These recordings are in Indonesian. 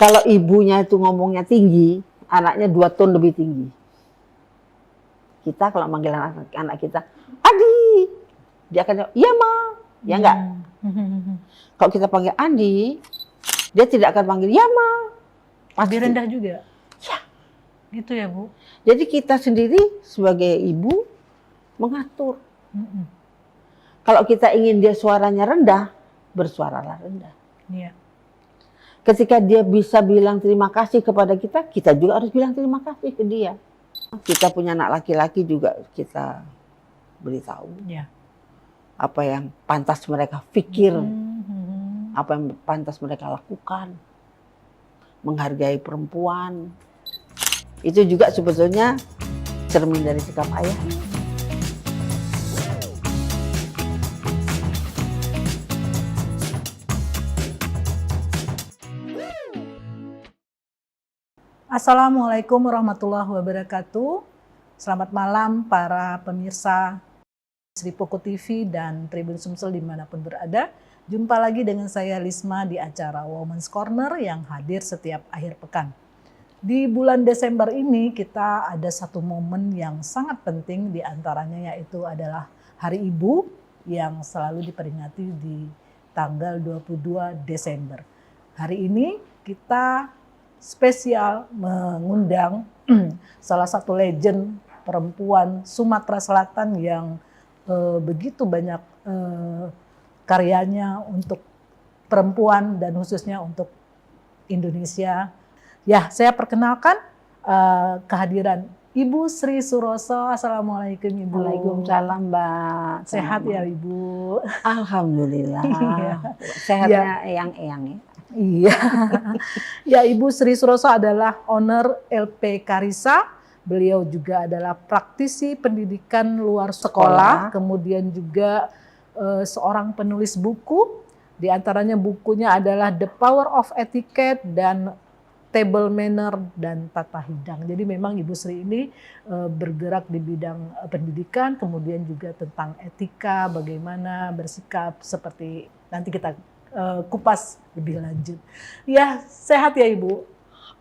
Kalau ibunya itu ngomongnya tinggi, anaknya 2 ton lebih tinggi. Kita kalau manggil anak kita, Adi, dia akan jawab, iya ma, ya enggak? Kalau kita panggil Andi, dia tidak akan panggil ya ma. Lebih rendah juga? Ya. Gitu ya Bu? Jadi kita sendiri sebagai ibu mengatur. Kalau kita ingin dia suaranya rendah, bersuaralah rendah. Iya. Ketika dia bisa bilang terima kasih kepada kita, kita juga harus bilang terima kasih ke dia. Kita punya anak laki-laki juga kita beritahu apa yang pantas mereka pikir, apa yang pantas mereka lakukan, menghargai perempuan. Itu juga sebetulnya cermin dari sikap ayah. Assalamualaikum warahmatullahi wabarakatuh. Selamat malam para pemirsa Sri Poko TV dan Tribun Sumsel dimanapun berada. Jumpa lagi dengan saya Lisma di acara Women's Corner yang hadir setiap akhir pekan. Di bulan Desember ini kita ada satu momen yang sangat penting, diantaranya yaitu adalah Hari Ibu yang selalu diperingati di tanggal 22 Desember. Hari ini kita spesial mengundang salah satu legend perempuan Sumatera Selatan yang begitu banyak karyanya untuk perempuan dan khususnya untuk Indonesia. Ya, saya perkenalkan kehadiran Ibu Sri Suroso. Assalamualaikum Ibu. Waalaikumsalam Mbak. Sehat ya Ibu? Alhamdulillah. Sehatnya eyang-eyang ya. Iya. Ya, Ibu Sri Suroso adalah owner LP Karisa. Beliau juga adalah praktisi pendidikan luar sekolah, kemudian juga seorang penulis buku. Di antaranya bukunya adalah The Power of Etiquette dan Table Manner dan Tata Hidang. Jadi memang Ibu Sri ini bergerak di bidang pendidikan, kemudian juga tentang etika, bagaimana bersikap, seperti nanti kita kupas lebih lanjut. Ya, sehat ya Ibu?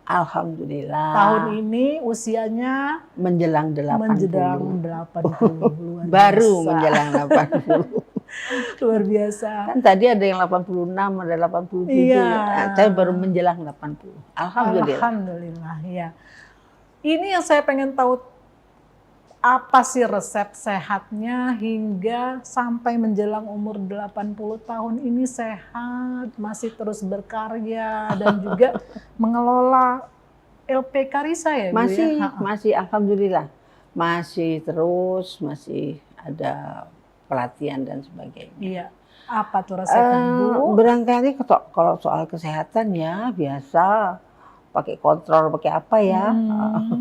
Alhamdulillah. Tahun ini usianya menjelang 80. Menjelang 80. Baru menjelang 80. Luar biasa. Kan tadi ada yang 86, ada 87. Iya. Saya baru menjelang 80. Alhamdulillah. Alhamdulillah, ya. Ini yang saya pengen tahu, apa sih resep sehatnya hingga sampai menjelang umur 80 tahun ini sehat, masih terus berkarya dan juga mengelola LP Karisa ya Bu? Masih alhamdulillah. Masih terus, masih ada pelatihan dan sebagainya. Iya. Apa tuh resepnya Bu? Barangkali kalau soal kesehatan ya biasa pakai kontrol, pakai apa ya.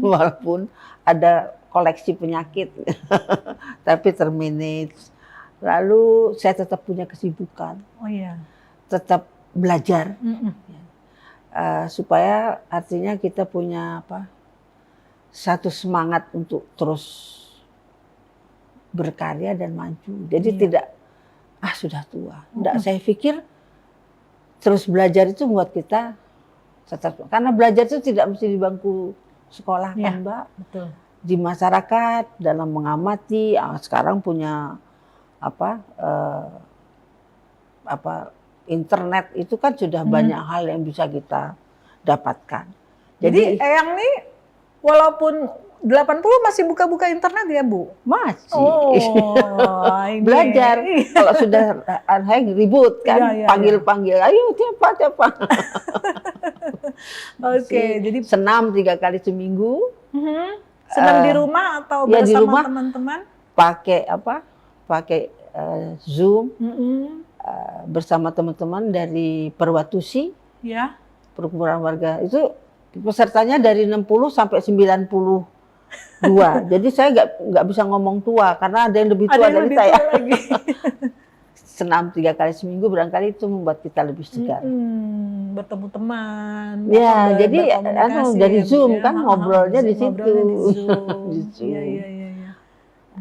Walaupun ada koleksi penyakit, tapi termanage. Lalu saya tetap punya kesibukan. Oh iya. Tetap belajar. Supaya artinya kita punya satu semangat untuk terus berkarya dan maju. Jadi tidak sudah tua. Enggak, saya pikir terus belajar itu membuat kita tetap, karena belajar itu tidak mesti di bangku sekolah kan Mbak. Betul. Di masyarakat dalam mengamati, sekarang punya internet itu kan sudah banyak hal yang bisa kita dapatkan. Jadi Eyang nih walaupun 80 masih buka-buka internet ya Bu? Masih. Ini. Belajar. Kalau sudah ribut kan, panggil-panggil, ayo siapa. Oke, jadi senam 3 kali seminggu. Senam di rumah atau bersama teman-teman? Pakai Zoom bersama teman-teman dari Perwatusi. Ya. Perkumpulan warga itu pesertanya dari 60 sampai 92. Jadi saya nggak bisa ngomong tua karena ada yang lebih tua dari saya. Lagi. Senam 3 kali seminggu barangkali itu membuat kita lebih segar. Bertemu teman. Ya, jadi dari Zoom kan ngobrolnya di situ. Iya.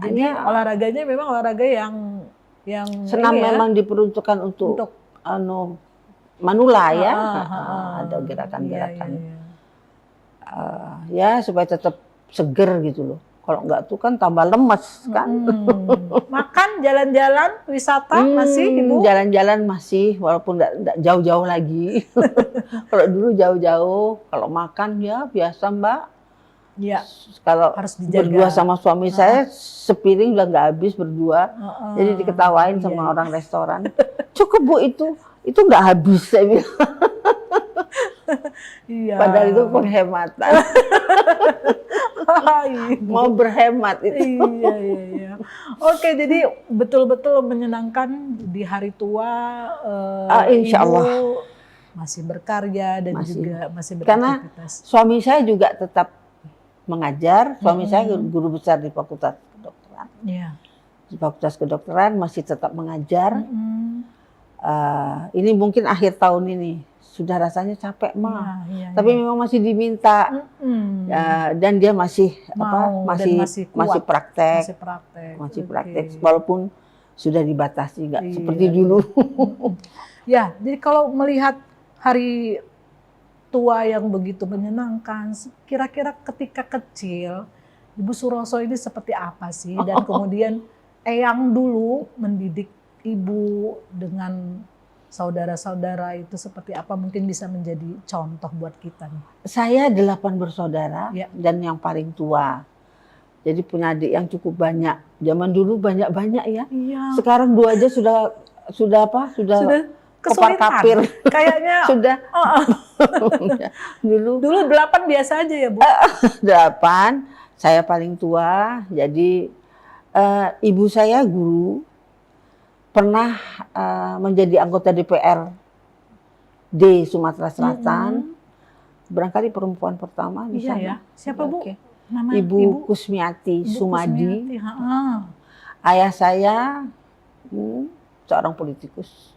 Jadi olahraganya memang olahraga yang senam memang diperuntukkan untuk manula ya, ada Iya, gerakan-gerakan. iya. Ya supaya tetap seger gitu loh. Kalau enggak tuh kan tambah lemes kan. Makan, jalan-jalan, wisata masih Ibu? Jalan-jalan masih, walaupun enggak jauh-jauh lagi. Kalau dulu jauh-jauh, kalau makan ya biasa Mbak. Iya. Kalau Harus dijaga. berdua sama suami saya, sepiring udah nggak habis berdua. Jadi diketawain sama orang restoran. Cukup Bu itu nggak habis saya bilang. Iya. Padahal itu penghematan. Mau berhemat itu. Iya. Oke, jadi betul-betul menyenangkan di hari tua. Insya Allah. Ibu masih berkarya dan juga masih Karena beraktivitas. suami saya juga tetap mengajar. Suami saya guru besar di Fakultas Kedokteran. Iya. Di Fakultas Kedokteran masih tetap mengajar. Ini mungkin akhir tahun ini. Sudah rasanya capek mah, tapi memang masih diminta dan dia masih masih praktek, walaupun sudah dibatasi nggak seperti dulu. Ya, jadi kalau melihat hari tua yang begitu menyenangkan, kira-kira ketika kecil Ibu Suroso ini seperti apa sih? Dan kemudian Eyang dulu mendidik Ibu dengan saudara-saudara itu seperti apa, mungkin bisa menjadi contoh buat kita nih. Saya 8 bersaudara dan yang paling tua. Jadi punya adik yang cukup banyak. Zaman dulu banyak-banyak ya. Iya. Sekarang 2 aja sudah kopar-kapir. Kayaknya sudah. Dulu 8 biasa aja ya Bu. 8, saya paling tua. Jadi ibu saya guru. Pernah menjadi anggota DPR di Sumatera Selatan. Barangkali perempuan pertama di sana. Ya. Siapa Bu? Nama Ibu Kusmiati Sumadi. Ayah saya seorang politikus.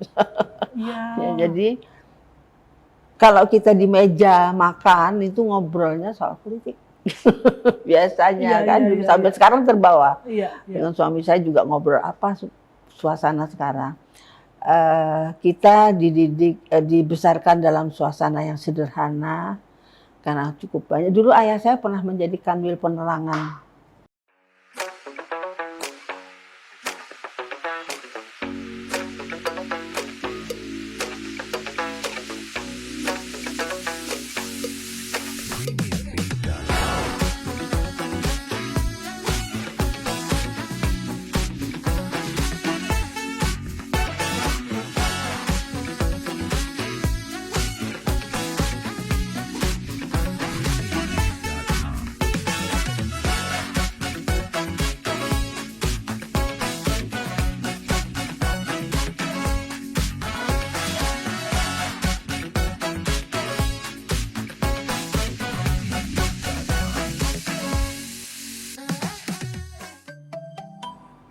Ya, jadi kalau kita di meja makan itu ngobrolnya soal politik. Biasanya sampai sekarang terbawa. Dengan suami saya juga ngobrol apa suasana sekarang. Kita dibesarkan dalam suasana yang sederhana karena cukup banyak. Dulu ayah saya pernah menjadi kanwil penerangan.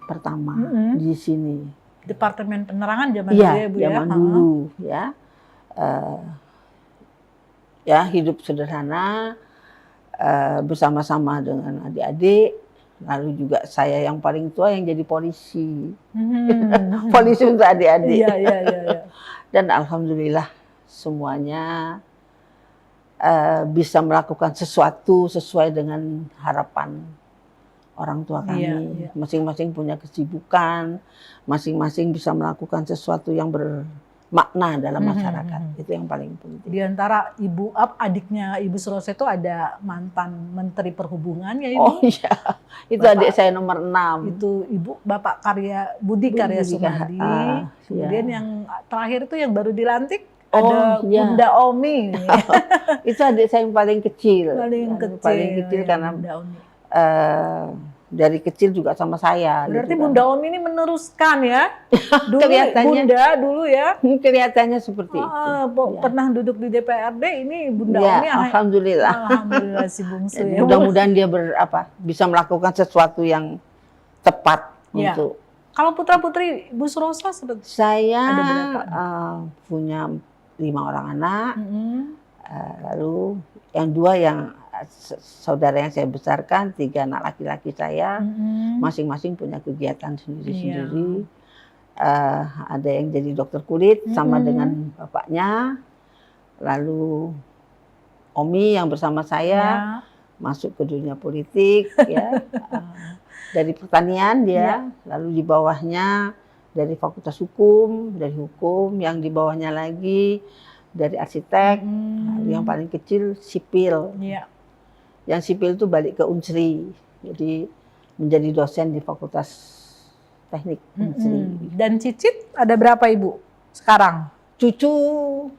Pertama di sini. Departemen Penerangan zaman dulu ya Bu ya? Zaman dulu ya. Ya hidup sederhana bersama-sama dengan adik-adik. Lalu juga saya yang paling tua yang jadi polisi. Polisi untuk adik-adik. Iya. Dan alhamdulillah semuanya bisa melakukan sesuatu sesuai dengan harapan orang tua kami. Masing-masing punya kesibukan, masing-masing bisa melakukan sesuatu yang bermakna dalam masyarakat. Itu yang paling penting. Di antara adiknya Ibu Suroso itu ada mantan Menteri Perhubungan ya Ibu? Oh iya, itu Bapak, adik saya nomor 6. Itu Ibu Bapak Budi Karya Sumadi. Kemudian yang terakhir itu yang baru dilantik ada Bunda Omi. Itu adik saya yang paling kecil. Paling kecil karena dari kecil juga sama saya. Berarti gitu Bunda Omi ini meneruskan ya? Dulu kelihatannya, Bunda dulu ya? Kelihatannya seperti itu. Pernah duduk di DPRD, ini Bunda Omi. Alhamdulillah. Alhamdulillah si bungsu ya. Mudah-mudahan dia bisa melakukan sesuatu yang tepat untuk. Kalau putra-putri Ibu Suroso seperti saya punya 5 orang anak. Lalu yang 2 yang saudara yang saya besarkan, 3 anak laki-laki saya, masing-masing punya kegiatan sendiri-sendiri. ada yang jadi dokter kulit sama dengan bapaknya, lalu Omi yang bersama saya masuk ke dunia politik ya, dari pertanian dia, lalu di bawahnya dari fakultas hukum, dari hukum, yang di bawahnya lagi dari arsitek, lalu yang paling kecil sipil. Yang sipil itu balik ke Unsri, jadi menjadi dosen di fakultas teknik Unsri. Dan Cicit ada berapa Ibu sekarang? Cucu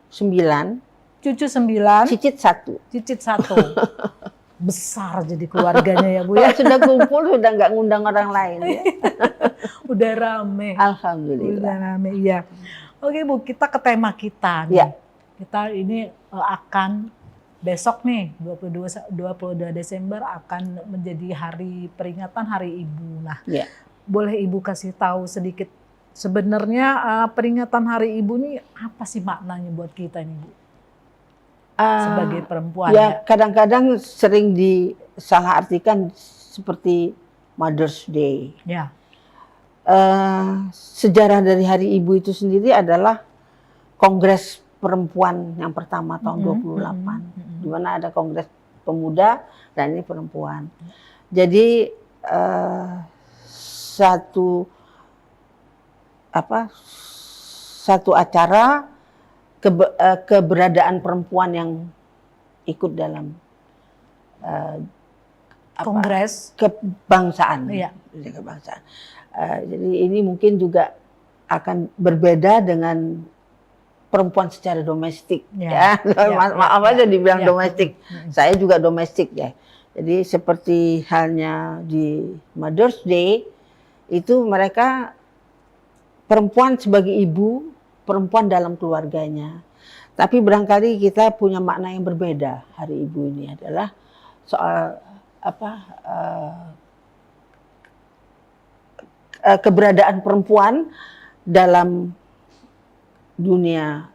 9. Cucu 9. Cicit 1. Cicit 1. Besar jadi keluarganya ya Bu ya. Sudah kumpul, sudah nggak ngundang orang lain ya. Udah rame. Alhamdulillah. Udah rame, iya. Oke Bu, kita ke tema kita nih. Kita ini akan besok nih 22 Desember akan menjadi hari peringatan Hari Ibu. Nah, boleh Ibu kasih tahu sedikit sebenarnya peringatan Hari Ibu nih apa sih maknanya buat kita nih Bu? Sebagai perempuan ya. Kadang-kadang sering disalahartikan seperti Mother's Day. Sejarah dari Hari Ibu itu sendiri adalah Kongres Perempuan yang pertama tahun 28, di mana ada Kongres Pemuda dan ini perempuan. Jadi satu acara keberadaan perempuan yang ikut dalam Kongres kebangsaan. Kebangsaan. Jadi ini mungkin juga akan berbeda dengan perempuan secara domestik, maaf aja dibilang domestik. Saya juga domestik ya. Jadi seperti halnya di Mother's Day itu mereka perempuan sebagai ibu, perempuan dalam keluarganya. Tapi barangkali kita punya makna yang berbeda. Hari Ibu ini adalah soal keberadaan perempuan dalam dunia,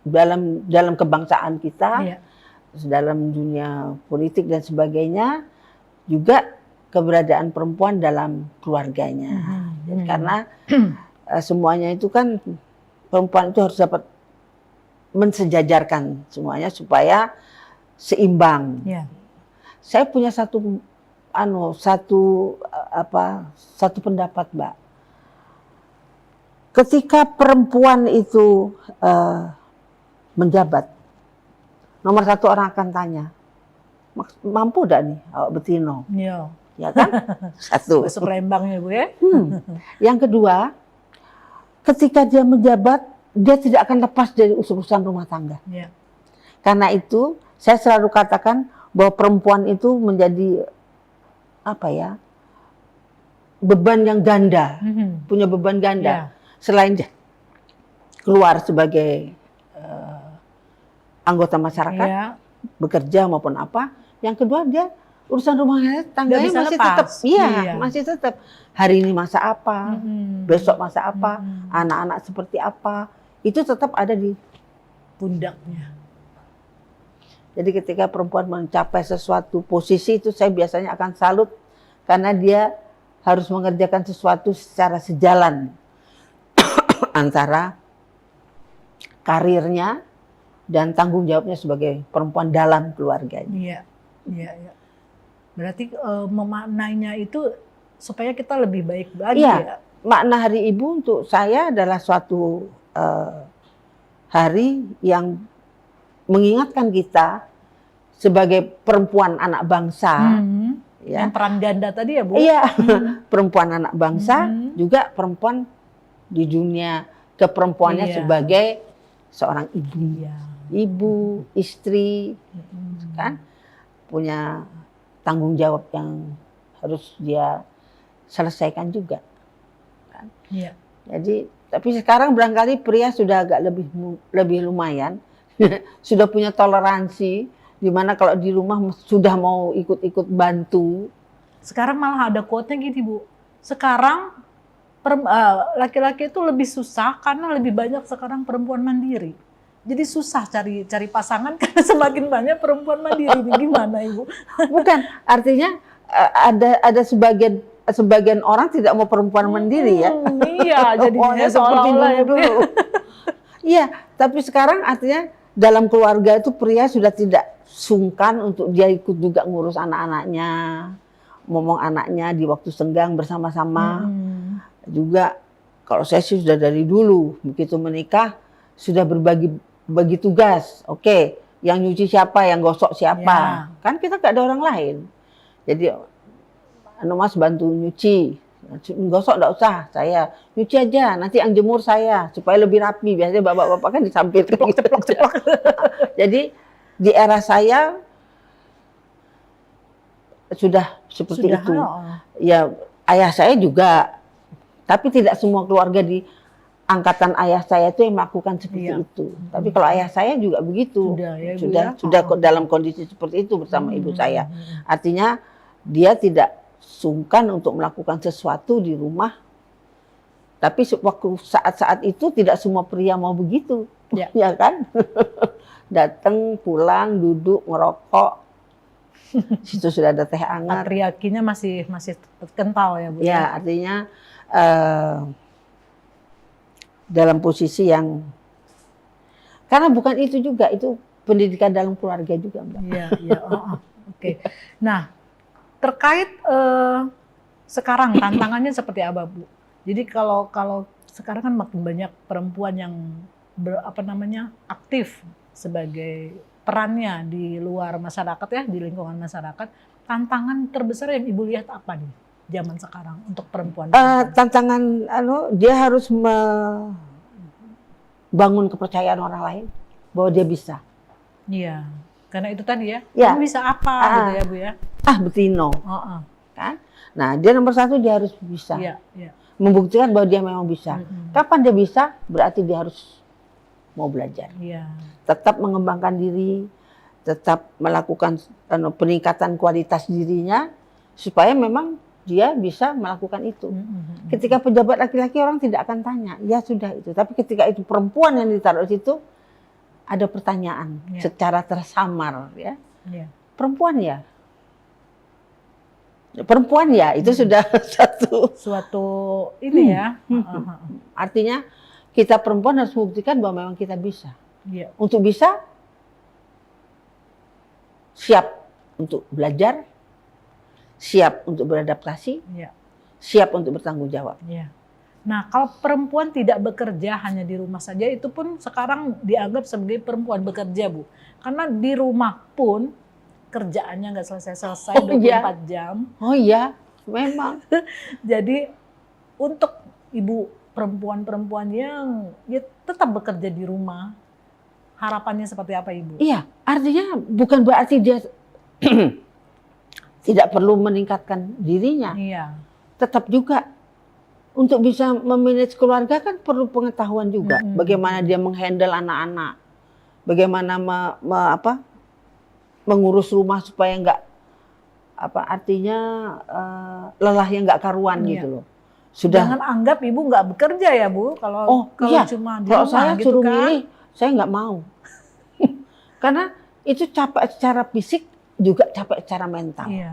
dalam kebangsaan kita, dalam dunia politik dan sebagainya, juga keberadaan perempuan dalam keluarganya. Karena semuanya itu kan perempuan itu harus dapat mensejajarkan semuanya supaya seimbang. Saya punya satu pendapat, Mbak. Ketika perempuan itu menjabat, nomor satu orang akan tanya, mampu gak nih awak betino? Ya kan? Satu. Bahasa Palembangnya Bu ya. Yang kedua, ketika dia menjabat, dia tidak akan lepas dari urusan rumah tangga. Karena itu, saya selalu katakan bahwa perempuan itu menjadi beban yang ganda, punya beban ganda. Selain keluar sebagai anggota masyarakat, bekerja maupun apa, yang kedua dia urusan rumah tangganya masih tetap, hari ini masa apa, besok masa apa, anak-anak seperti apa, itu tetap ada di pundaknya. Jadi ketika perempuan mencapai sesuatu posisi itu saya biasanya akan salut karena dia harus mengerjakan sesuatu secara sejalan antara karirnya dan tanggung jawabnya sebagai perempuan dalam keluarganya. Iya. Berarti memaknainya itu supaya kita lebih baik lagi ya. Makna Hari Ibu untuk saya adalah suatu hari yang mengingatkan kita sebagai perempuan anak bangsa. Yang peran ganda tadi ya Bu? Iya, perempuan anak bangsa, juga perempuan di dunia keperempuannya sebagai seorang ibu. Ibu, istri, kan punya tanggung jawab yang harus dia selesaikan juga. Kan? Jadi, tapi sekarang barangkali pria sudah agak lebih lumayan, sudah punya toleransi, di mana kalau di rumah sudah mau ikut-ikut bantu. Sekarang malah ada quote-nya gini Bu, sekarang laki-laki itu lebih susah karena lebih banyak sekarang perempuan mandiri. Jadi susah cari pasangan karena semakin banyak perempuan mandiri. Gimana Ibu? Bukan, artinya ada sebagian sebagian orang tidak mau perempuan mandiri ya. Iya, jadinya Maunya seperti seolah-olah ya, Bu. dulu. Iya, tapi sekarang artinya dalam keluarga itu pria sudah tidak sungkan untuk dia ikut juga ngurus anak-anaknya, ngomong anaknya di waktu senggang bersama-sama. Juga kalau saya sih sudah dari dulu, begitu menikah sudah bagi tugas. Oke, yang nyuci siapa, yang gosok siapa. Ya. Kan kita gak ada orang lain. Jadi, Mas bantu nyuci. Gosok enggak usah, saya nyuci aja, nanti yang jemur saya supaya lebih rapi. Biasanya bapak-bapak kan disampir ceplok. Jadi di era saya sudah seperti itu. Ya, ayah saya juga, tapi tidak semua keluarga di angkatan ayah saya itu yang melakukan seperti itu. Tapi kalau ayah saya juga begitu, sudah dalam kondisi seperti itu bersama ibu saya. Artinya dia tidak sungkan untuk melakukan sesuatu di rumah. Tapi waktu saat-saat itu tidak semua pria mau begitu, ya kan? Datang, pulang, duduk, ngerokok. Situ sudah ada teh hangat. Patriarkinya masih kental ya, Bu. Ya, artinya dalam posisi yang, karena bukan itu juga, itu pendidikan dalam keluarga juga, Mbak. Iya. Oke. Nah, terkait sekarang tantangannya seperti apa, Bu? Jadi kalau sekarang kan makin banyak perempuan yang aktif sebagai perannya di luar masyarakat ya, di lingkungan masyarakat. Tantangan terbesar yang Ibu lihat apa nih zaman sekarang untuk perempuan? Tantangan dia harus membangun kepercayaan orang lain bahwa dia bisa. Iya. Karena itu tadi ya, kamu bisa apa gitu ya, Bu ya? Betino. Kan? Nah, dia nomor satu dia harus bisa. Iya. Membuktikan bahwa dia memang bisa. Kapan dia bisa? Berarti dia harus mau belajar. Iya. Tetap mengembangkan diri, tetap melakukan peningkatan kualitas dirinya supaya memang dia bisa melakukan itu. Ketika pejabat laki-laki orang tidak akan tanya, ya sudah itu. Tapi ketika itu perempuan yang ditaruh di situ, ada pertanyaan secara tersamar ya. Perempuan ya itu sudah suatu ini ya. Artinya kita perempuan harus membuktikan bahwa memang kita bisa. Untuk bisa siap untuk belajar, siap untuk beradaptasi, siap untuk bertanggung jawab. Nah, kalau perempuan tidak bekerja hanya di rumah saja, itu pun sekarang dianggap sebagai perempuan bekerja, Bu. Karena di rumah pun kerjaannya nggak selesai-selesai 24 jam. Oh iya, memang. Jadi untuk ibu perempuan-perempuan yang tetap bekerja di rumah, harapannya seperti apa, Ibu? Iya, artinya bukan berarti dia tidak perlu meningkatkan dirinya. Iya. Tetap juga untuk bisa memanage keluarga kan perlu pengetahuan juga. Bagaimana dia menghandle anak-anak, bagaimana mengurus rumah supaya nggak lelahnya nggak karuan gitu loh. Jangan anggap Ibu nggak bekerja ya, Bu. Kalau cuma di rumah saya gitu suruh kan. milih, saya nggak mau. Karena itu capek secara fisik juga capek secara mental. Iya.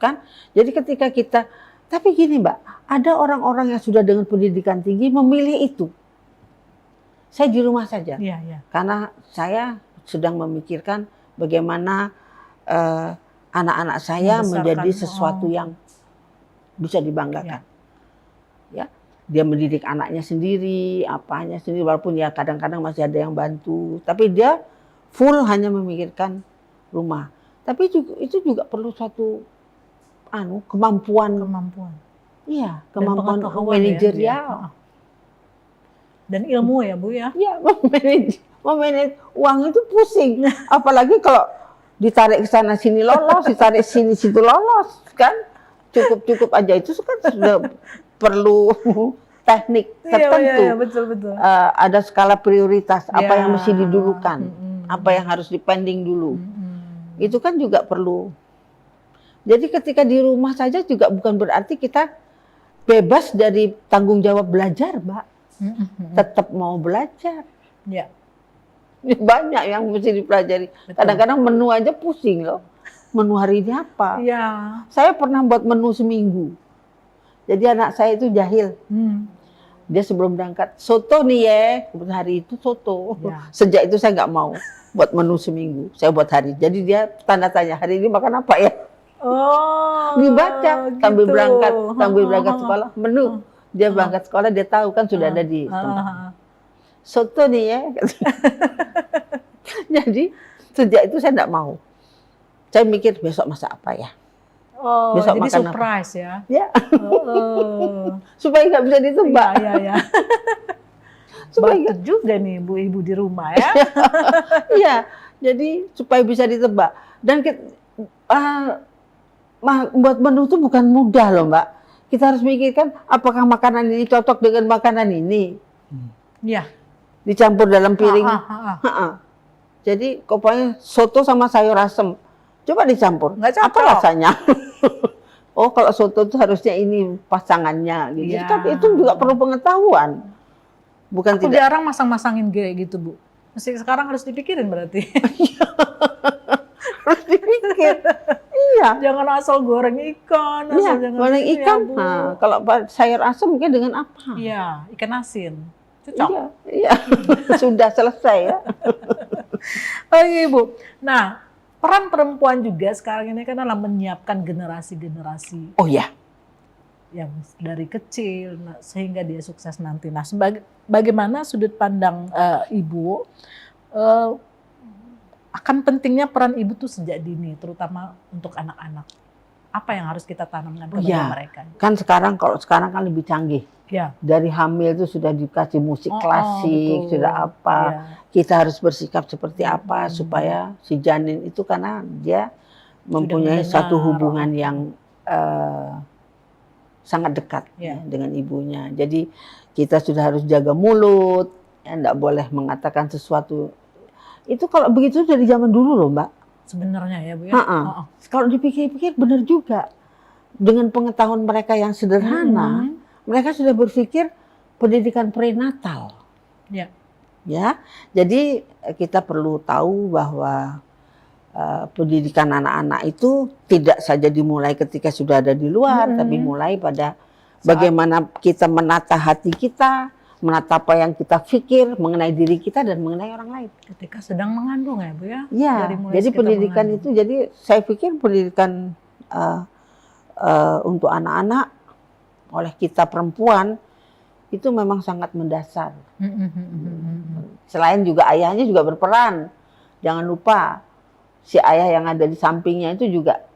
kan? Jadi ketika kita, tapi gini Mbak, ada orang-orang yang sudah dengan pendidikan tinggi memilih itu. Saya di rumah saja, karena saya sedang memikirkan bagaimana anak-anak saya menjadi sesuatu yang bisa dibanggakan. Ya, dia mendidik anaknya sendiri, apanya sendiri, walaupun ya kadang-kadang masih ada yang bantu, tapi dia full hanya memikirkan rumah. Tapi itu juga perlu suatu kemampuan. Iya, kemampuan manajerial. Dan ilmu ya Bu ya. Iya, memanage uang itu pusing. Apalagi kalau ditarik ke sana sini lolos, ditarik sini situ lolos, kan? Cukup aja itu kan sudah perlu teknik tertentu. Iya, betul. Ada skala prioritas, apa yang mesti didulukan, apa yang harus dipending dulu. Itu kan juga perlu. Jadi ketika di rumah saja juga bukan berarti kita bebas dari tanggung jawab belajar, Mbak. Tetap mau belajar. Ya. Banyak yang mesti dipelajari. Kadang-kadang menu aja pusing loh. Menu hari ini apa? Ya. Saya pernah buat menu seminggu. Jadi anak saya itu jahil. Dia sebelum berangkat, soto nih ya. Hari itu soto. Ya. Sejak itu saya nggak mau buat menu seminggu. Saya buat hari. Jadi dia tanda tanya, hari ini makan apa ya? Oh. Dibaca sambil berangkat sekolah. Menu. Dia berangkat sekolah, dia tahu kan sudah ada di tempat. Soto nih ya. Jadi sejak itu saya enggak mau. Saya mikir besok masak apa ya. Oh, besok jadi makan surprise apa? Ya. Supaya nggak bisa ditebak. Iya. Supaya juga nih ibu-ibu di rumah ya. Iya, jadi supaya bisa ditebak. Dan buat menu itu bukan mudah loh Mbak. Kita harus mikirkan apakah makanan ini cocok dengan makanan ini. Iya. Dicampur dalam piring. Jadi pokoknya soto sama sayur asem. Coba dicampur. Apa rasanya? Oh kalau soto itu harusnya ini pasangannya. Gitu. Ya. Tapi itu juga perlu pengetahuan. Bukan Aku jarang masang-masangin kayak gitu Bu. Mesti sekarang harus dipikirin berarti. Harus dipikir. Iya. Jangan asal goreng ikan. Iya, goreng ikan. Nah, kalau sayur asam mungkin dengan apa? Iya, ikan asin. Cocok. Iya. Sudah selesai ya. Oke Ibu. Nah, peran perempuan juga sekarang ini kan adalah menyiapkan generasi-generasi. Oh ya. Yang dari kecil sehingga dia sukses nanti. Nah, bagaimana sudut pandang Ibu akan pentingnya peran ibu tuh sejak dini, terutama untuk anak-anak. Apa yang harus kita tanamkan kepada mereka? Kan sekarang kan lebih canggih. Ya. Dari hamil itu sudah dikasih musik klasik, sudah apa. Ya. Kita harus bersikap seperti apa supaya si janin itu karena dia mempunyai satu hubungan yang sangat dekat dengan ibunya. Jadi kita sudah harus jaga mulut, enggak boleh mengatakan sesuatu. Itu kalau begitu dari zaman dulu loh Mbak. Sebenarnya ya Bu ya. Kalau dipikir-pikir benar juga. Dengan pengetahuan mereka yang sederhana, mereka sudah berpikir pendidikan prenatal. Ya. Ya. Jadi kita perlu tahu bahwa pendidikan anak-anak itu tidak saja dimulai ketika sudah ada di luar, tapi mulai pada bagaimana kita menata hati kita, menata apa yang kita pikir mengenai diri kita dan mengenai orang lain. Ketika sedang mengandung ya Bu ya? Iya, jadi pendidikan itu, jadi saya pikir pendidikan untuk anak-anak oleh kita perempuan itu memang sangat mendasar. Selain juga ayahnya juga berperan. Jangan lupa si ayah yang ada di sampingnya itu juga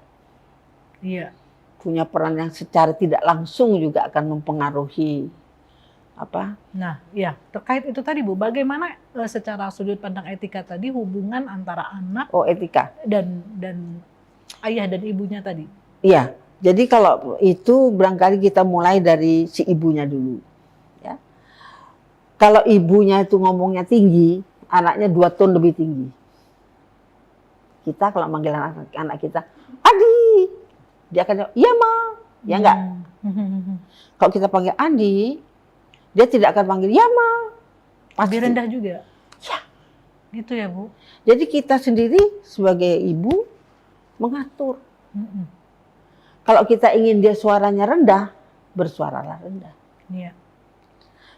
punya peran yang secara tidak langsung juga akan mempengaruhi apa? Nah, ya terkait itu tadi Bu, bagaimana secara sudut pandang etika tadi hubungan antara anak etika dan ayah dan ibunya tadi? Iya, jadi kalau itu barangkali kita mulai dari si ibunya dulu. Ya. Kalau ibunya itu ngomongnya tinggi, anaknya 2 ton lebih tinggi. Kita kalau manggil anak kita, Adi, dia akan, iya Ma, ya enggak? Kalau kita panggil Adi, dia tidak akan panggil ya Ma. Lebih rendah juga. Ya. Gitu ya Bu. Jadi kita sendiri sebagai ibu mengatur. Kalau kita ingin dia suaranya rendah, bersuaralah rendah. Iya.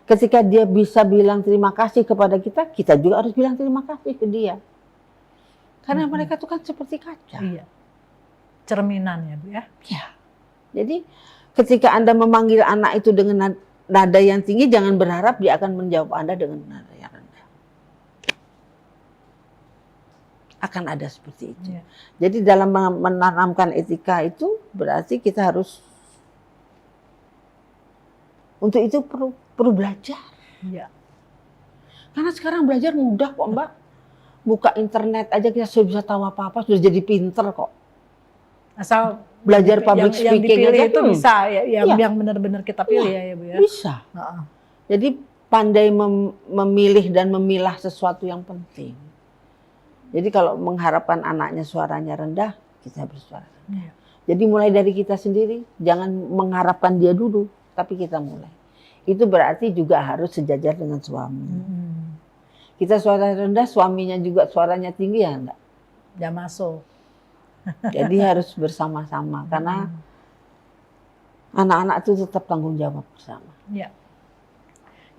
Ketika dia bisa bilang terima kasih kepada kita, kita juga harus bilang terima kasih ke dia. Karena mereka itu kan seperti kaca. Iya. Cerminan ya, Bu ya. Ya. Jadi ketika Anda memanggil anak itu dengan nada yang tinggi, jangan berharap dia akan menjawab Anda dengan nada yang rendah. Akan ada seperti itu. Iya. Jadi dalam menanamkan etika itu berarti kita harus, untuk itu perlu belajar. Iya. Karena sekarang belajar mudah kok, Mbak. Buka internet aja kita sudah bisa tahu apa-apa, sudah jadi pinter kok. Asal Belajar public yang speaking dipilih aja itu bisa ya, Iya. yang benar-benar kita pilih ya Bu ya. Bisa. Heeh. Jadi pandai memilih dan memilah sesuatu yang penting. Jadi kalau mengharapkan anaknya suaranya rendah, kita bersuara rendah. Iya. Jadi mulai dari kita sendiri, jangan mengharapkan dia dulu, tapi kita mulai. Itu berarti juga harus sejajar dengan suami. Kita suara rendah, suaminya juga suaranya tinggi ya enggak? Nggak masuk. Jadi harus bersama-sama karena anak-anak itu tetap tanggung jawab bersama. Ya.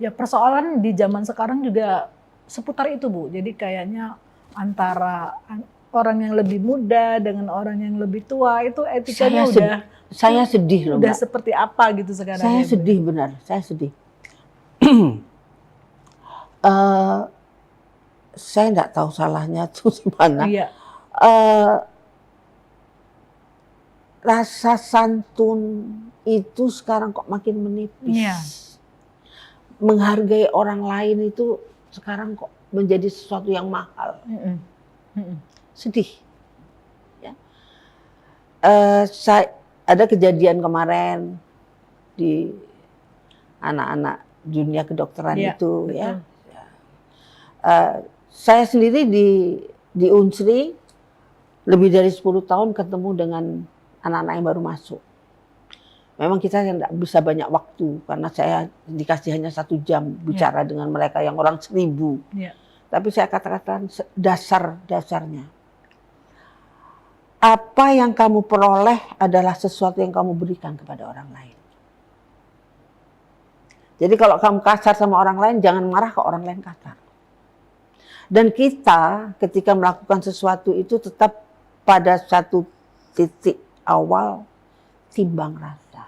Ya persoalan di zaman sekarang juga seputar itu Bu. Jadi kayaknya antara orang yang lebih muda dengan orang yang lebih tua itu etikanya Saya sedih loh, udah Mbak. seperti apa gitu sekarang. Saya ya, Bu? sedih benar, saya sedih. Saya nggak tahu salahnya tuh di mana. Iya. Rasa santun itu sekarang kok makin menipis. Iya. Menghargai orang lain itu sekarang kok menjadi sesuatu yang mahal. Sedih. Ya. Ada kejadian kemarin di anak-anak dunia kedokteran Iya, itu, betul. ya. Saya sendiri di Unsri lebih dari 10 tahun ketemu dengan anak-anak yang baru masuk. Memang kita tidak bisa banyak waktu karena saya dikasih hanya 1 jam bicara dengan mereka yang orang 1000. Iya. Tapi saya katakan dasarnya. Apa yang kamu peroleh adalah sesuatu yang kamu berikan kepada orang lain. Jadi kalau kamu kasar sama orang lain, jangan marah ke orang lain kasar. Dan kita ketika melakukan sesuatu itu tetap pada satu titik awal timbang rasa.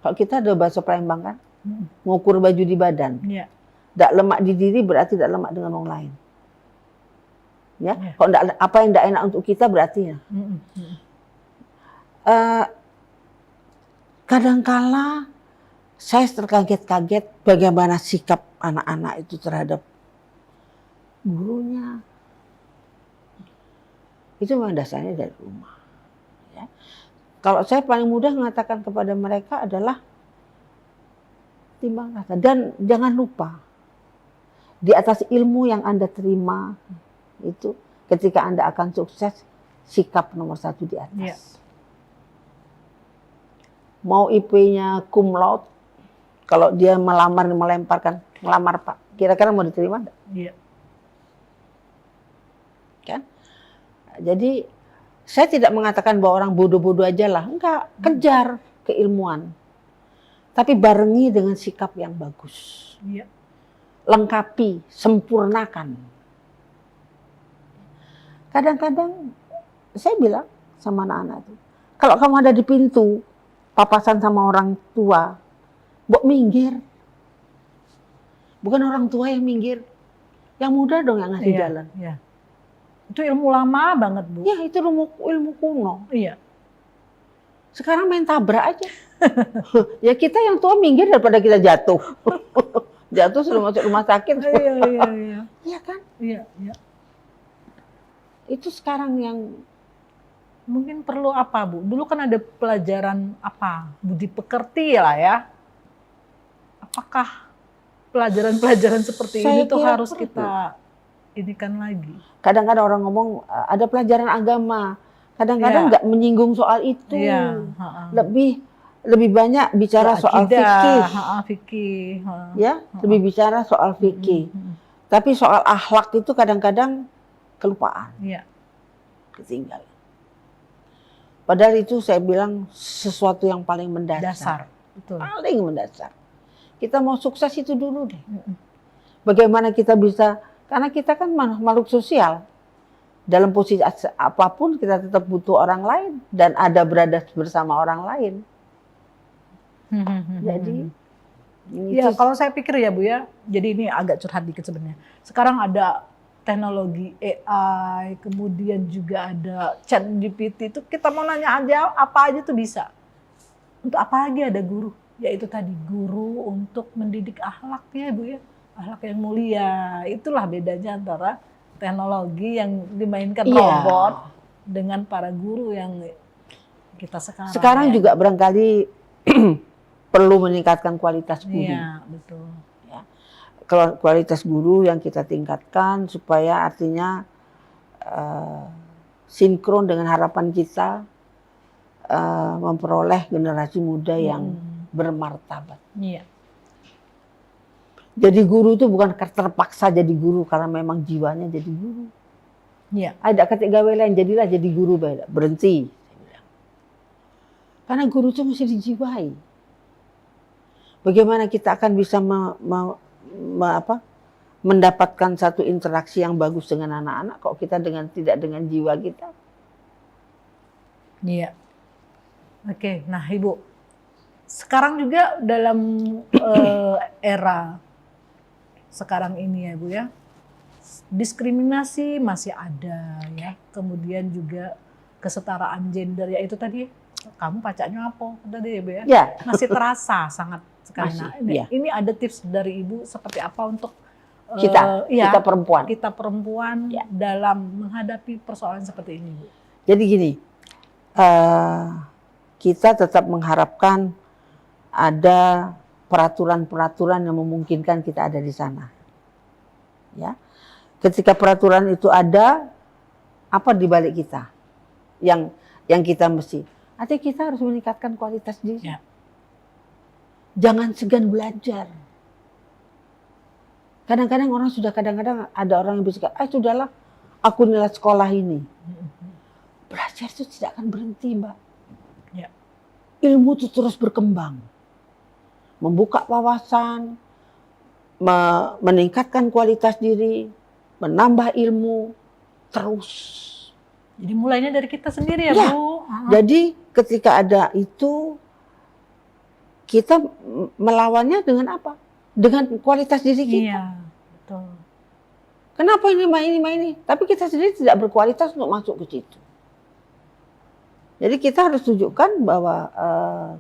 Kalau kita ada bahasa Palembang kan, ngukur baju di badan. Iya. Tidak lemak di diri berarti tidak lemak dengan orang lain. Ya, Iya. kalau apa yang tidak enak untuk kita berarti ya. Kadangkala saya terkaget-kaget bagaimana sikap anak-anak itu terhadap gurunya. Itu memang dasarnya dari rumah. Ya. Kalau saya paling mudah mengatakan kepada mereka adalah timbang rasa. Dan jangan lupa, di atas ilmu yang Anda terima, itu ketika Anda akan sukses, sikap nomor 1 di atas. Iya. Mau IP-nya cum laude, kalau dia melamar Pak, kira-kira mau diterima enggak? Iya. Kan? Jadi saya tidak mengatakan bahwa orang bodoh-bodoh aja lah, enggak, kejar keilmuan. Tapi barengi dengan sikap yang bagus. Iya. Lengkapi, sempurnakan. Kadang-kadang saya bilang sama anak-anak itu, kalau kamu ada di pintu, papasan sama orang tua, mbok minggir. Bukan orang tua yang minggir, yang muda dong yang ngasih jalan. Iya. Itu ilmu lama banget Bu. Ya itu ilmu kuno. Iya. Sekarang main tabrak aja. Ya kita yang tua minggir daripada kita jatuh. Jatuh sudah masuk rumah sakit. Iya. Iya kan? Iya. Itu sekarang yang Mungkin perlu apa Bu? Dulu kan ada pelajaran apa? Budi pekerti lah ya. Apakah pelajaran-pelajaran seperti Saya ini tuh kira harus perlu. kita inikan lagi? kadang-kadang orang ngomong ada pelajaran agama. Kadang-kadang Iya. nggak menyinggung soal itu. Iya. Lebih banyak bicara soal fikih. Fikih. Ya, lebih bicara soal fikih. Tapi soal akhlak itu kadang-kadang kelupaan, Iya. ketinggalan. Padahal itu saya bilang sesuatu yang paling mendasar. Dasar, betul. Paling mendasar. Kita mau sukses itu dulu deh. Bagaimana kita bisa, karena kita kan makhluk sosial. Dalam posisi apapun kita tetap butuh orang lain dan berada bersama orang lain. Jadi ya kalau saya pikir ya Bu ya, jadi ini agak curhat dikit sebenarnya. Sekarang ada teknologi AI, kemudian juga ada ChatGPT, itu kita mau nanya aja apa aja tuh bisa. Untuk apa lagi ada guru? Yaitu tadi guru untuk mendidik akhlak ya Bu ya, akhlak yang mulia. Itulah bedanya antara teknologi yang dimainkan robot dengan para guru yang kita sekarang. Sekarang juga barangkali perlu meningkatkan kualitas guru. Iya, betul. Ya. Kualitas guru yang kita tingkatkan supaya artinya sinkron dengan harapan kita memperoleh generasi muda yang bermartabat. Iya. Jadi guru itu bukan terpaksa jadi guru karena memang jiwanya jadi guru. Iya. Ada ketika lain jadilah jadi guru, berhenti. Karena guru itu mesti dijiwai. Bagaimana kita akan bisa mendapatkan satu interaksi yang bagus dengan anak-anak kalau kita tidak dengan jiwa kita? Iya. Oke, nah Ibu, sekarang juga dalam era sekarang ini ya Bu ya, diskriminasi masih ada ya, kemudian juga kesetaraan gender ya itu tadi, kamu pacaknya apa tadi ya Bu ya, masih terasa sangat sekali. Nah, ini ada tips dari Ibu seperti apa untuk kita perempuan dalam menghadapi persoalan seperti ini Bu? Jadi gini, kita tetap mengharapkan ada peraturan-peraturan yang memungkinkan kita ada di sana. Ya. Ketika peraturan itu ada, apa di balik kita? Yang kita mesti, artinya kita harus meningkatkan kualitas diri. Ya. Jangan segan belajar. Kadang-kadang orang ada orang yang bisa, sudahlah, aku nilai sekolah ini. Belajar itu tidak akan berhenti, Mbak. Ya. Ilmu itu terus berkembang. Membuka wawasan, meningkatkan kualitas diri, menambah ilmu, terus. Jadi mulainya dari kita sendiri ya Bu? Jadi ketika ada itu, kita melawannya dengan apa? Dengan kualitas diri kita. Iya, betul. Kenapa ini? Tapi kita sendiri tidak berkualitas untuk masuk ke situ. Jadi kita harus tunjukkan bahwa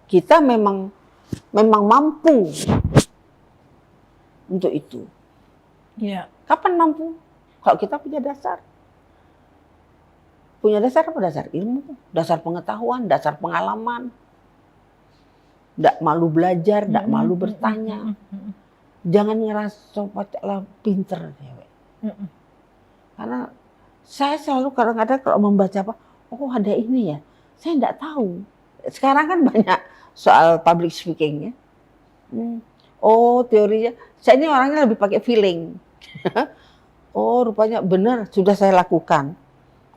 kita memang mampu untuk itu. Iya. Kapan mampu? Kalau kita punya dasar. Punya dasar apa? Dasar ilmu, dasar pengetahuan, dasar pengalaman. Tidak malu belajar, tidak malu bertanya. Jangan ngerasa pacaklah pinter. Karena saya selalu kadang-kadang kalau membaca apa, oh ada ini ya, saya tidak tahu. Sekarang kan banyak soal public speaking ya. Oh teorinya, saya ini orangnya lebih pakai feeling. Oh rupanya benar, sudah saya lakukan.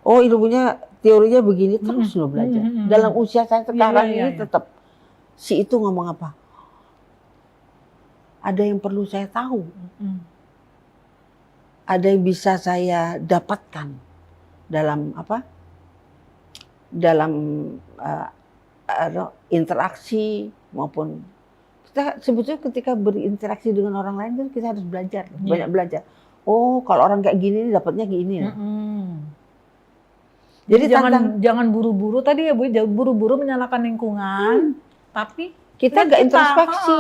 Oh ilmunya, teorinya begini, terus lo belajar. Dalam usia saya sekarang ini tetap, si itu ngomong apa? Ada yang perlu saya tahu. Ada yang bisa saya dapatkan dalam apa? Dalam interaksi maupun kita sebetulnya ketika berinteraksi dengan orang lain kan kita harus belajar, banyak belajar. Oh, kalau orang kayak gini dapatnya gini. Jadi jangan buru-buru tadi ya Bu, buru-buru menyalahkan lingkungan, tapi kita nggak introspeksi.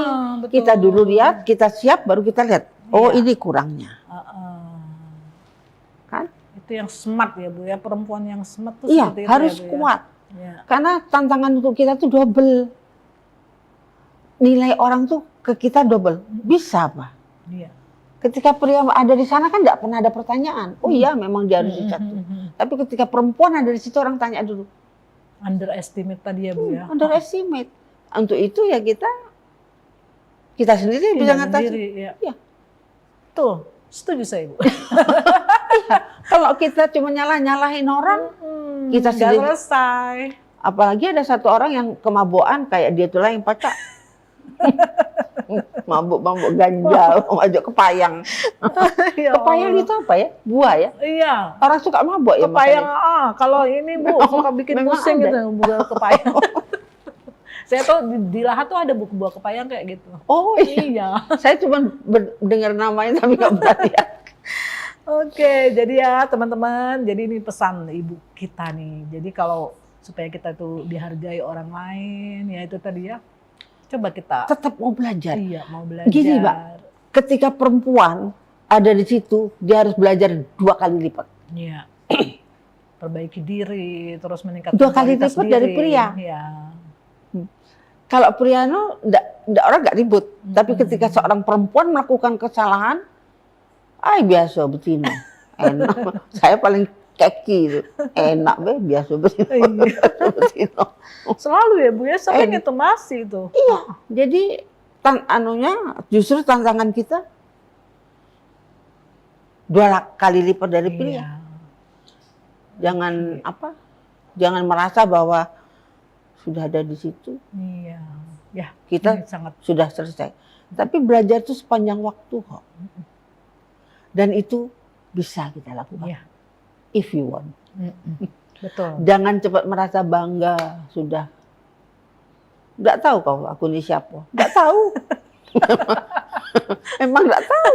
Kita dulu lihat, kita siap, baru kita lihat. Oh ini kurangnya. Kan? Itu yang smart ya Bu ya, perempuan yang smart tuh seperti itu harus ya, Bu, kuat. Ya. Karena tantangan untuk kita tuh double. Nilai orang tuh ke kita double. Bisa apa? Iya. Ketika pria ada di sana kan nggak pernah ada pertanyaan. Oh iya memang dia harus di satu. Tapi ketika perempuan ada di situ orang tanya dulu. Underestimate tadi ya Bu ya. Underestimate. Untuk itu ya kita sendiri bisa ngatasi. Ya. Tuh, setuju saya Bu. Kalau kita cuma nyalahin orang, kita sendiri selesai. Apalagi ada satu orang yang kemabuan kayak dia itulah yang pacak. Mabuk ganja, mabuk kepayang. Ya Kepayang Allah. itu apa ya? Buah ya? Iya. Orang suka mabuk ya Kepayang, makanya. kalau ini Bu suka bikin Memang pusing ada. gitu buah kepayang. Saya tuh di Lahat tuh ada buah kepayang kayak gitu. Oh iya. Iya. Saya cuma dengar namanya tapi nggak pernah lihat. Oke, jadi ya teman-teman, jadi ini pesan ibu kita nih. Jadi kalau supaya kita tuh dihargai orang lain, ya itu tadi ya. Coba kita Tetap mau belajar. iya mau belajar. Gini, Mbak. Ketika perempuan ada di situ, dia harus belajar 2 kali lipat. Iya. Perbaiki diri, terus meningkatkan 2 kali kualitas lipat diri. dari pria. Iya. Kalau pria orang nggak ribut. Tapi ketika seorang perempuan melakukan kesalahan, biasa betina. Enak. Saya paling keki itu. Enak biasa betina. Iya. Betina. Selalu ya Bu ya, sering itu masih itu. Iya, jadi justru tantangan kita 2 kali lipat dari pria. Iya. Jangan merasa bahwa sudah ada di situ, Iya. Ya, kita ini sangat sudah selesai. Tapi belajar itu sepanjang waktu kok. Dan itu bisa kita lakukan. iya. If you want. Betul. Jangan cepat merasa bangga sudah. Nggak tahu kau aku ini siapa. Nggak tahu. Emang nggak tahu.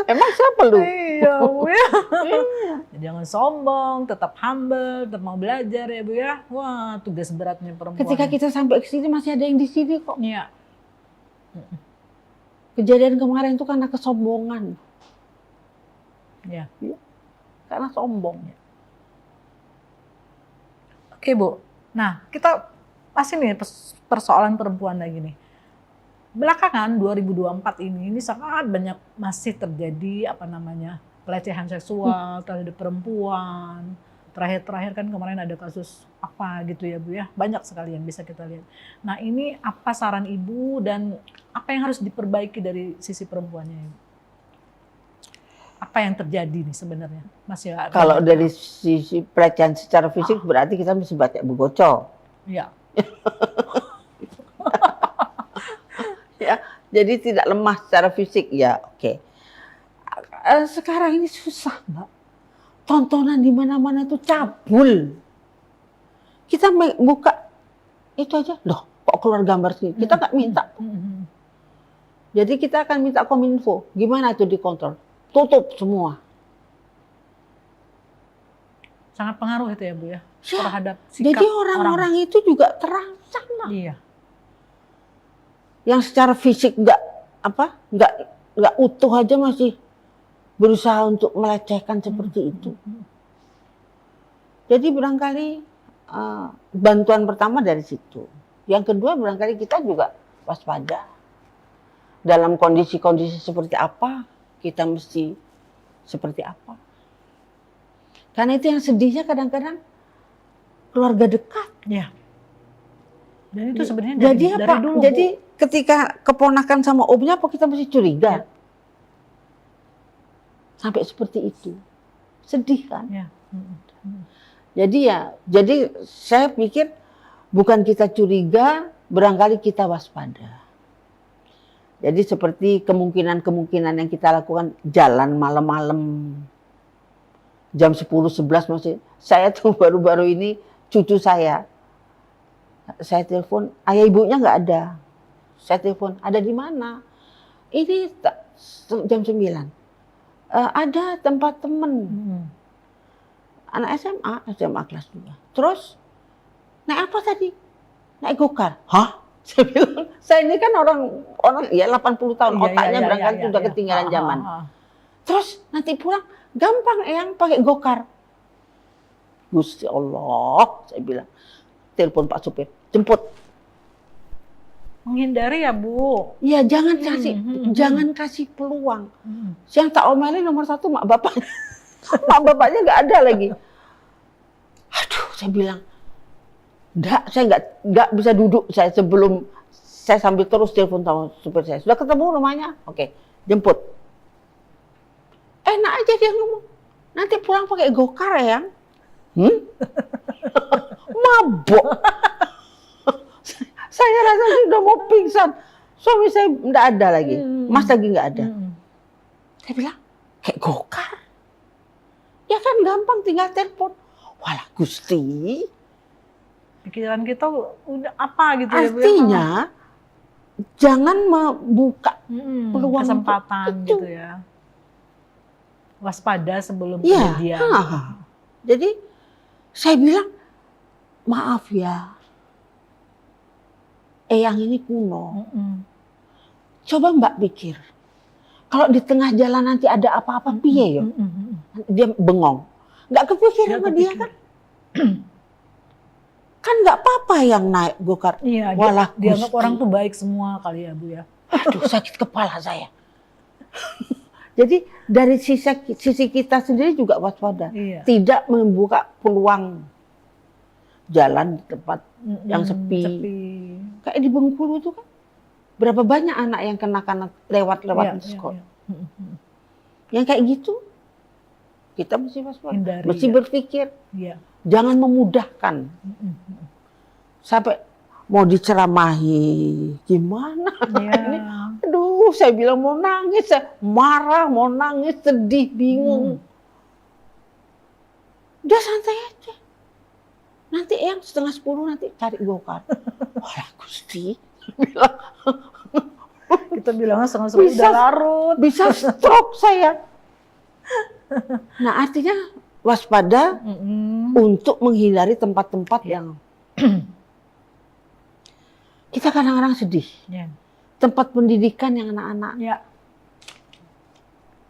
Emang siapa lu? Iya Bu ya. Jangan sombong, tetap humble, tetap mau belajar ya Bu ya. Wah, tugas beratnya perempuan. Ketika kita sampai ke sini masih ada yang di sini kok. Iya. Kejadian kemarin itu karena kesombongan. Iya. Karena sombong. Oke Bu. Nah, kita masih nih persoalan perempuan lagi nih. Belakangan 2024 ini sangat banyak masih terjadi pelecehan seksual terhadap perempuan. Terakhir kan kemarin ada kasus apa gitu ya Bu ya. Banyak sekali yang bisa kita lihat. Nah, ini apa saran Ibu dan apa yang harus diperbaiki dari sisi perempuannya Ibu? Apa yang terjadi nih sebenarnya? Masih ada. Kalau dari sisi pelecehan secara fisik berarti kita mesti baca Bu Gocol. Iya. Ya, jadi tidak lemah secara fisik ya, oke. Sekarang ini susah, Mbak. Tontonan di mana-mana itu cabul. Kita buka itu aja, loh kok keluar gambar sini? Kita nggak minta. Jadi kita akan minta Kominfo, gimana itu dikontrol? Tutup semua. Sangat pengaruh itu ya Bu ya, Ya, terhadap sikap jadi orang-orang itu juga terancam lah. Iya. Yang secara fisik nggak utuh aja masih berusaha untuk melecehkan seperti itu. Jadi barangkali bantuan pertama dari situ. Yang kedua barangkali kita juga waspada. Dalam kondisi-kondisi seperti apa, kita mesti seperti apa. Karena itu yang sedihnya kadang-kadang keluarga dekat. Iya. Dan itu sebenarnya Jadi dari apa? dulu Jadi ketika keponakan sama omnya apa kita mesti curiga? Ya. Sampai seperti itu. Sedih kan? Bu. Ya. Jadi saya pikir bukan kita curiga, barangkali kita waspada. Jadi seperti kemungkinan-kemungkinan yang kita lakukan jalan malam-malam jam 10-11 masih. Saya tuh baru-baru ini cucu saya telepon, ayah ibunya nggak ada. Saya telepon, ada di mana? Ini jam 9. Ada tempat temen. Anak SMA kelas 2. Terus, naik apa tadi? Naik gokar. Hah? Saya bilang, saya ini kan orang ya 80 tahun, otaknya barangkali sudah ketinggalan zaman. Terus nanti pulang, gampang Eyang pakai gokar. Gusti Allah, saya bilang. Telepon Pak supir, jemput. Menghindari ya Bu. Ya jangan kasih peluang. Yang tak omelin nomor 1 mak bapaknya. Mak bapaknya nggak ada lagi. Aduh, saya bilang, saya nggak bisa duduk. Sebelum saya sambil terus telepon sama supir saya. Sudah ketemu rumahnya? Oke, jemput. Enak aja dia ngomong. Nanti pulang pakai gokar ya. mabok. Saya rasa sudah mau pingsan. Suami saya enggak ada lagi. Mas lagi enggak ada. Saya bilang, kayak gokar. Ya kan gampang tinggal telepon. Walah Gusti. Pikiran kita udah apa gitu ya Bu? Artinya, jangan membuka peluang kesempatan itu. gitu ya. Waspada sebelum Ya, kejadian. jadi saya bilang, maaf ya, eyang ini kuno. Coba Mbak pikir, kalau di tengah jalan nanti ada apa-apa, piye ya? Dia bengong. Nggak kepikiran sama dia kan? Kan nggak apa-apa yang naik go-kart. Iya, Walah dianggap Gusti. orang tuh baik semua kali ya Bu ya. Aduh, sakit kepala saya. Jadi dari sisi kita sendiri juga waspada. Iya. Tidak membuka peluang jalan di tempat yang sepi. Kayak di Bengkulu itu kan. Berapa banyak anak yang kena karena lewat-lewat sekolah. Yang kayak gitu, kita mesti waspada. Hindari, mesti berpikir. Iya. Jangan memudahkan. Sampai mau diceramahi, gimana? Ini, aduh, saya bilang mau nangis, saya marah, mau nangis, sedih, bingung. Udah santai aja. Nanti yang 9:30 nanti cari go-kart. Walah Gusti, bilang. Kita bilangnya setengah udah larut. Bisa stroke saya. Nah artinya waspada untuk menghindari tempat-tempat yang kita kadang-kadang sedih. Ya. Tempat pendidikan yang anak-anak. Ya.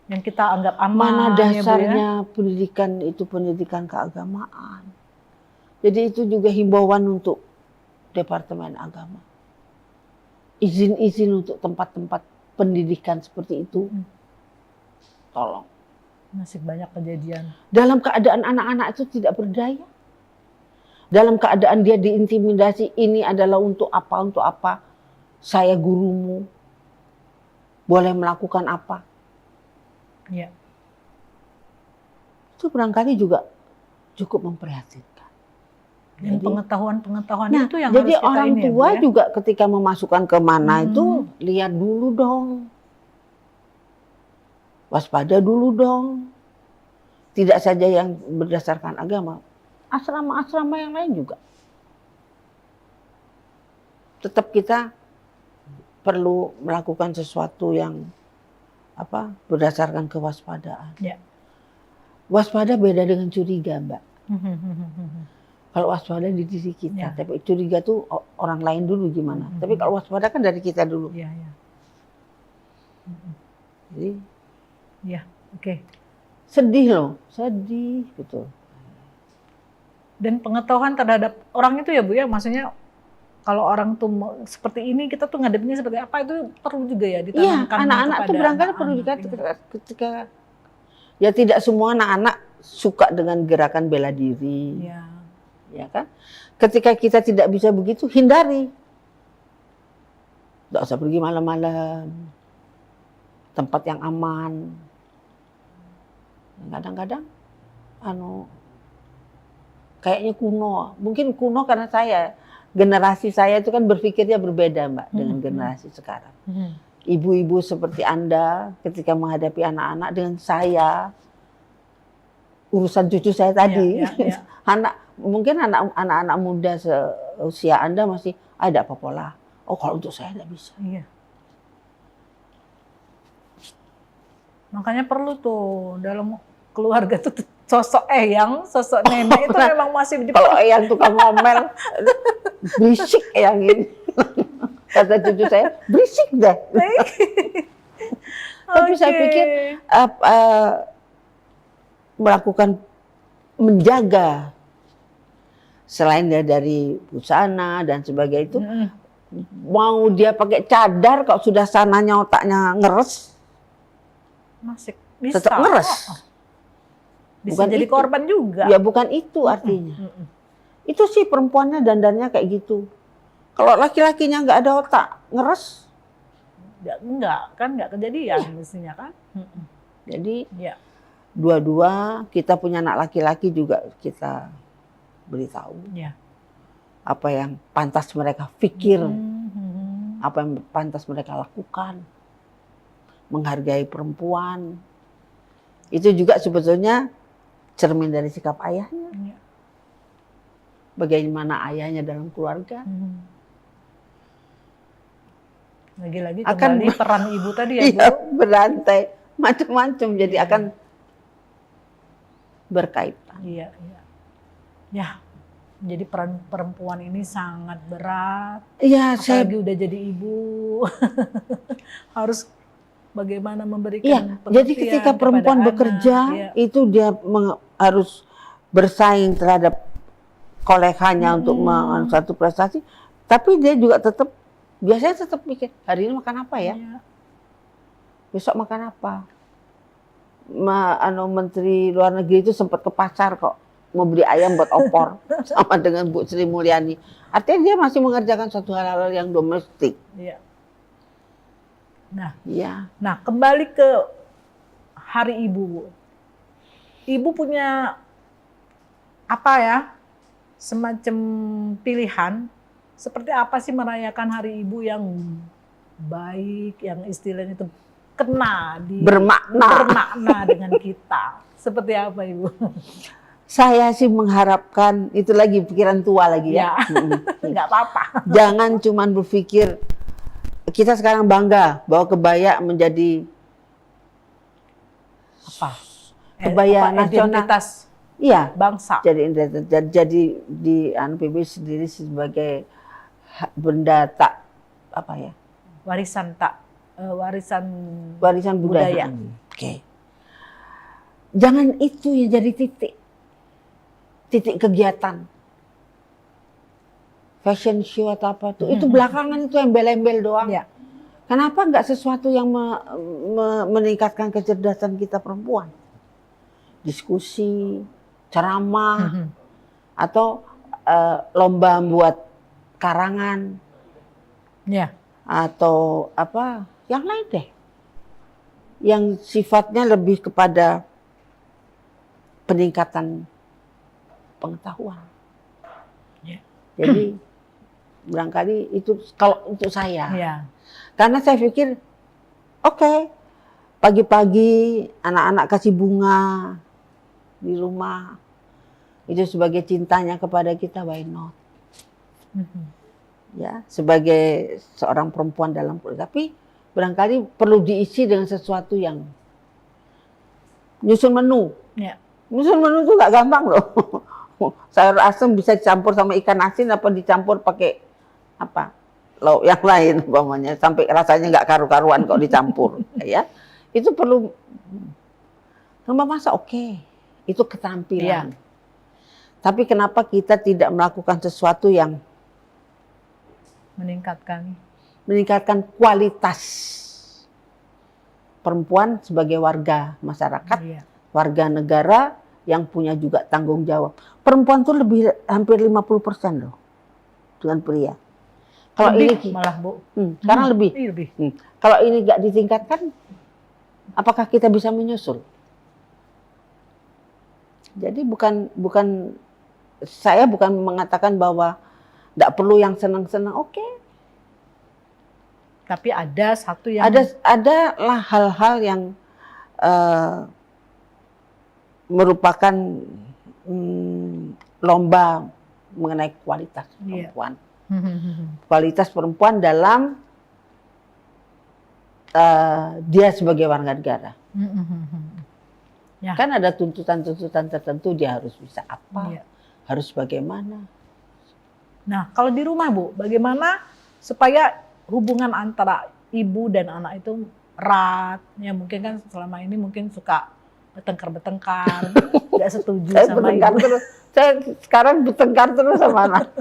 Yang kita anggap aman. Mana dasarnya ya, Bu, ya? pendidikan itu pendidikan keagamaan. Jadi itu juga himbauan untuk Departemen Agama. Izin-izin untuk tempat-tempat pendidikan seperti itu. Tolong. Masih banyak kejadian. Dalam keadaan anak-anak itu tidak berdaya. Dalam keadaan dia diintimidasi, ini adalah untuk apa, saya gurumu, boleh melakukan apa. Ya. Itu barangkali juga cukup memprihatinkan. Dan pengetahuan Nah, itu yang jadi harus kita orang ini ya, Bu, tua ya? juga ketika memasukkan kemana itu, lihat dulu dong. Waspada dulu dong. Tidak saja yang berdasarkan agama. Asrama-asrama yang lain juga. Tetap kita perlu melakukan sesuatu yang berdasarkan kewaspadaan. Ya. Waspada beda dengan curiga, Mbak. Kalau waspada di diri kita, tapi curiga tuh orang lain dulu gimana. Tapi kalau waspada kan dari kita dulu. Iya, iya. Jadi, ya, oke. Sedih loh, sedih gitu. Dan pengetahuan terhadap orang itu ya Bu ya, maksudnya kalau orang tuh seperti ini kita tuh ngadepnya seperti apa itu perlu juga ya ditanamkan. Iya, anak-anak tuh barangkali perlu ketika ya tidak semua anak-anak suka dengan gerakan bela diri. Iya. Ya kan? Ketika kita tidak bisa begitu, hindari. Nggak usah pergi malam-malam. Tempat yang aman. Kadang-kadang kayaknya kuno. Mungkin kuno karena generasi saya itu kan berpikirnya berbeda, Mbak, dengan generasi sekarang. Ibu-ibu seperti Anda ketika menghadapi anak-anak dengan saya, urusan cucu saya tadi. Mungkin anak-anak muda seusia Anda masih ada apa-apa lah. Oh, kalau untuk saya tidak bisa. Iya. Makanya perlu tuh dalam keluarga tuh sosok eyang, sosok nenek itu memang masih kalau eyang tukang ngomel, berisik eyang ini. Kata cucu saya, berisik dah. Tapi saya pikir menjaga selain dari busana dan sebagainya itu, mau dia pakai cadar kalau sudah sananya otaknya ngeres, masih bisa. Tetap ngeres. Bisa Bukan jadi itu. korban juga. Ya bukan itu artinya. Itu sih perempuannya dandannya kayak gitu. Kalau laki-lakinya nggak ada otak, ngeres. Enggak kejadian mestinya kan. Jadi ya. Dua-dua kita punya anak laki-laki juga kita beritahu. Ya. apa yang pantas mereka pikir, apa yang pantas mereka lakukan, menghargai perempuan. Itu juga sebetulnya cermin dari sikap ayahnya. Bagaimana ayahnya dalam keluarga. Lagi-lagi kembali peran ibu tadi ya, Bu. Iya, berantai macam-macam, jadi akan berkaitan. Iya, iya. Ya, jadi peran perempuan ini sangat berat. Iya, apalagi udah jadi ibu. Harus bagaimana memberikan iya, jadi ketika perempuan anak, bekerja, iya. itu dia harus bersaing terhadap koleganya untuk suatu prestasi, tapi dia juga tetap, biasanya tetap mikir, hari ini makan apa ya? Iya. Besok makan apa? Menteri Luar Negeri itu sempat ke pasar kok, mau beli ayam buat opor sama dengan Bu Sri Mulyani. Artinya dia masih mengerjakan suatu hal-hal yang domestik. Iya. Nah, ya. Nah, kembali ke Hari Ibu, Bu. Ibu punya apa ya? Semacam pilihan seperti apa sih merayakan Hari Ibu yang baik, yang istilahnya itu kena bermakna dengan kita. Seperti apa, Ibu? Saya sih mengharapkan, itu lagi pikiran tua lagi ya. Nggak apa-apa. Jangan cuman berpikir kita sekarang bangga bahwa kebaya menjadi apa? Kebaya nasional. Identitas iya, bangsa. Jadi di PBB sendiri sebagai benda tak apa ya? Warisan budaya. Oke. Jangan itu yang jadi titik kegiatan. Fashion show atau apa tuh. Itu belakangan itu embel-embel doang. Ya. Kenapa nggak sesuatu yang meningkatkan kecerdasan kita perempuan? Diskusi, ceramah, atau lomba buat karangan, atau apa yang lain deh, yang sifatnya lebih kepada peningkatan pengetahuan. Jadi barangkali itu kalau untuk saya, karena saya pikir oke, pagi-pagi anak-anak kasih bunga di rumah, itu sebagai cintanya kepada kita, why not? Ya, sebagai seorang perempuan dalam keluarga, tapi barangkali perlu diisi dengan sesuatu yang nyusun menu. Nyusun menu itu nggak gampang loh. Sayur asem bisa dicampur sama ikan asin apa dicampur pakai apa lauk yang lain umpamanya sampai rasanya nggak karu-karuan kok dicampur. Ya, itu perlu. Rumah masak oke, itu keterampilan. Tapi kenapa kita tidak melakukan sesuatu yang meningkatkan kualitas perempuan sebagai warga masyarakat, warga negara yang punya juga tanggung jawab. Perempuan tuh hampir 50% loh dengan pria. Kalau ini malah, Bu. Sekarang lebih. Kalau ini nggak ditingkatkan, apakah kita bisa menyusul? Jadi saya bukan mengatakan bahwa nggak perlu yang senang-senang, oke. Tapi ada satu yang adalah hal-hal yang merupakan lomba mengenai kualitas perempuan. Kualitas perempuan dalam dia sebagai warga negara. Kan ada tuntutan-tuntutan tertentu, dia harus bisa apa, harus bagaimana. Nah, kalau di rumah, Bu, bagaimana supaya hubungan antara ibu dan anak itu erat? Ya mungkin kan selama ini mungkin suka bertengkar, nggak setuju sama ibu. Saya sekarang bertengkar terus sama anak.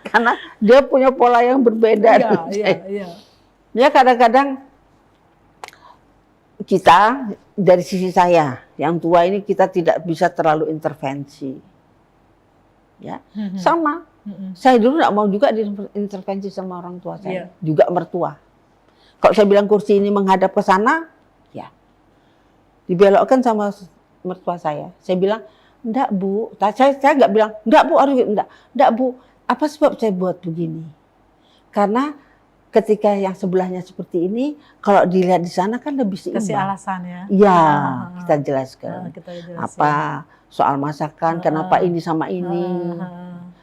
Karena dia punya pola yang berbeda. Ya kadang-kadang kita dari sisi saya yang tua ini kita tidak bisa terlalu intervensi. Ya, sama. Saya dulu nggak mau juga diintervensi sama orang tua saya, juga mertua. Kalau saya bilang kursi ini menghadap ke sana, ya dibelokkan sama mertua saya. Saya bilang, enggak Bu, saya nggak bilang, enggak Bu, harus enggak Bu, Apa sebab saya buat begini? Karena ketika yang sebelahnya seperti ini, kalau dilihat di sana kan lebih seimbang. Kasih alasan ya. Iya, kita jelaskan. Kita jelasin. Apa soal masakan, kenapa ini sama ini.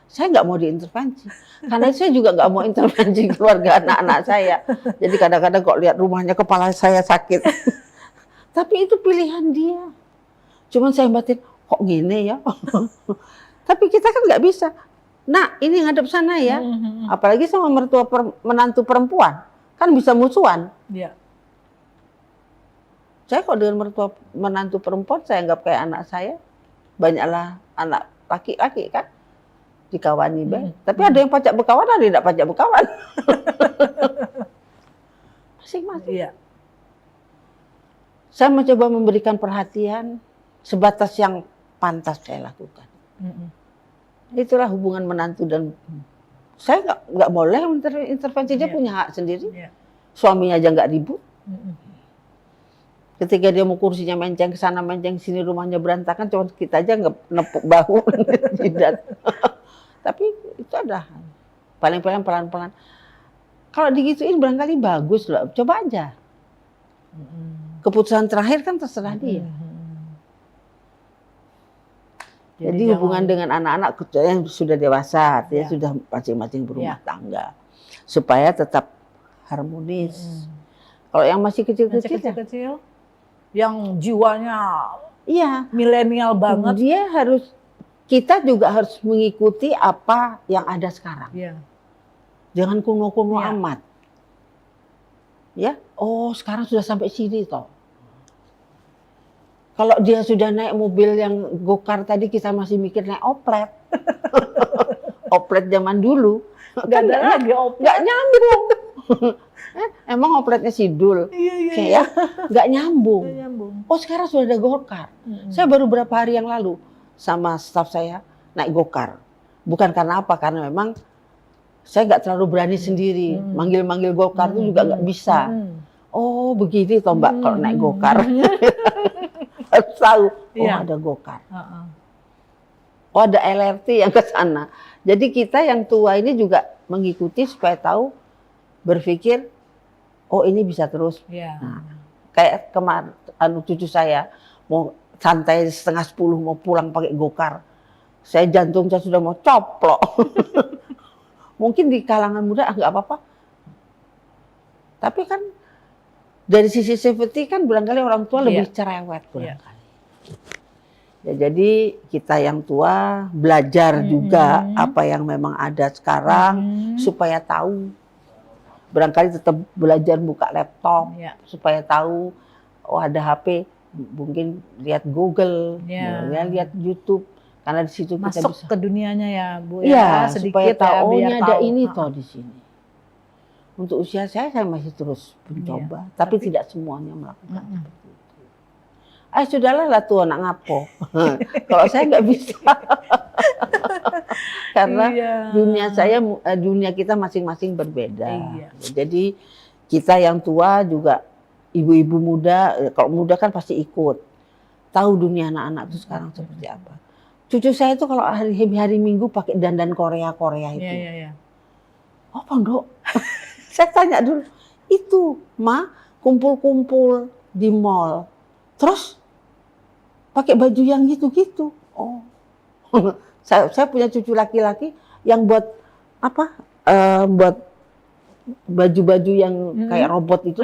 Saya nggak mau diintervensi. Karena saya juga nggak mau intervensi keluarga anak-anak saya. Jadi kadang-kadang kok lihat rumahnya kepala saya sakit. Tapi itu pilihan dia. Cuman saya batin, kok gini ya? Tapi kita kan nggak bisa. Nah, ini ngadep sana ya. Apalagi sama menantu perempuan. Kan bisa musuhan. Iya. Saya kok dengan menantu perempuan, saya anggap kayak anak saya. Banyaklah anak laki-laki kan. Dikawani baik. Tapi ada yang pajak berkawan, ada yang tidak pajak berkawan. Masing-masing. Iya. Saya mencoba memberikan perhatian sebatas yang pantas saya lakukan. Itulah hubungan menantu dan saya nggak boleh intervensi, dia punya hak sendiri. Suaminya aja nggak ribut. Ketika dia mau kursinya menceng ke sana menceng sini, rumahnya berantakan, cuma kita aja nggak nepuk bahu jidat. Tapi itu ada paling-paling pelan-pelan. Kalau digituin barangkali bagus loh, coba aja. Keputusan terakhir kan terserah dia. Jadi hubungan dengan anak-anak yang sudah dewasa, artinya sudah masing-masing berumah tangga, supaya tetap harmonis. Kalau yang masih kecil-kecil, yang jiwanya milenial banget, kita juga harus mengikuti apa yang ada sekarang. Jangan kuno-kuno amat. Ya, oh sekarang sudah sampai sini toh. Kalau dia sudah naik mobil yang gokar tadi, kita masih mikir naik oplet. Oplet zaman dulu. Nggak ada lagi oplet. Nggak nyambung. Emang opletnya sidul. Kayak nggak nyambung. Oh sekarang sudah ada gokar. Saya baru beberapa hari yang lalu sama staf saya naik gokar. Bukan karena apa, karena memang saya nggak terlalu berani sendiri. Manggil-manggil gokar itu juga nggak bisa. Oh begini toh Mbak kalau naik gokar. Harus tahu, ada gokar. Oh ada LRT yang ke sana. Jadi kita yang tua ini juga mengikuti supaya tahu, berpikir, oh ini bisa terus. Nah, kayak kemarin cucu saya mau santai 9:30 mau pulang pakai gokar. Saya jantung saya sudah mau coplok. Mungkin di kalangan muda nggak apa-apa. Tapi kan dari sisi safety kan barangkali orang tua lebih cerewet barangkali. Ya, jadi kita yang tua belajar juga apa yang memang ada sekarang supaya tahu. Barangkali tetap belajar buka laptop supaya tahu, oh ada HP, mungkin lihat Google, lihat YouTube, karena di situ kita masuk bisa ke dunianya ya Bu sedikit supaya tahu, biar ada tahu. ini toh di sini. Untuk usia saya masih terus mencoba, tapi tidak semuanya melakukan seperti itu. Sudahlah lah tuh anak ngapo. Kalau saya nggak bisa. Karena dunia kita masing-masing berbeda. Jadi kita yang tua juga, ibu-ibu muda, kalau muda kan pasti ikut. Tahu dunia anak-anak itu sekarang seperti apa. Cucu saya itu kalau hari Minggu pakai dandan Korea itu. Oh pondok. Saya tanya dulu, itu Ma kumpul-kumpul di mall, terus pakai baju yang gitu-gitu. Oh, saya punya cucu laki-laki yang buat apa? Buat baju-baju yang kayak robot itu.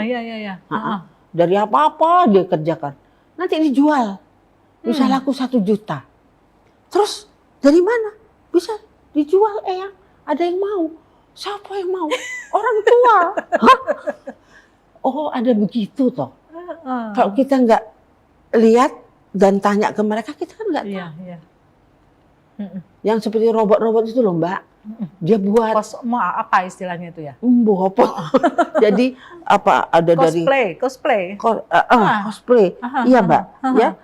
Dari apa-apa dia kerjakan. Nanti dijual, bisa laku 1 juta. Terus dari mana? Bisa dijual ada yang mau. Siapa yang mau? Orang tua. Hah? Oh ada begitu toh. Kalau kita nggak lihat dan tanya ke mereka, kita kan nggak tahu. Yang seperti robot-robot itu loh Mbak. Dia buat. Mau apa istilahnya itu ya? Jadi apa ada cosplay. Cosplay. Iya Mbak. Ya.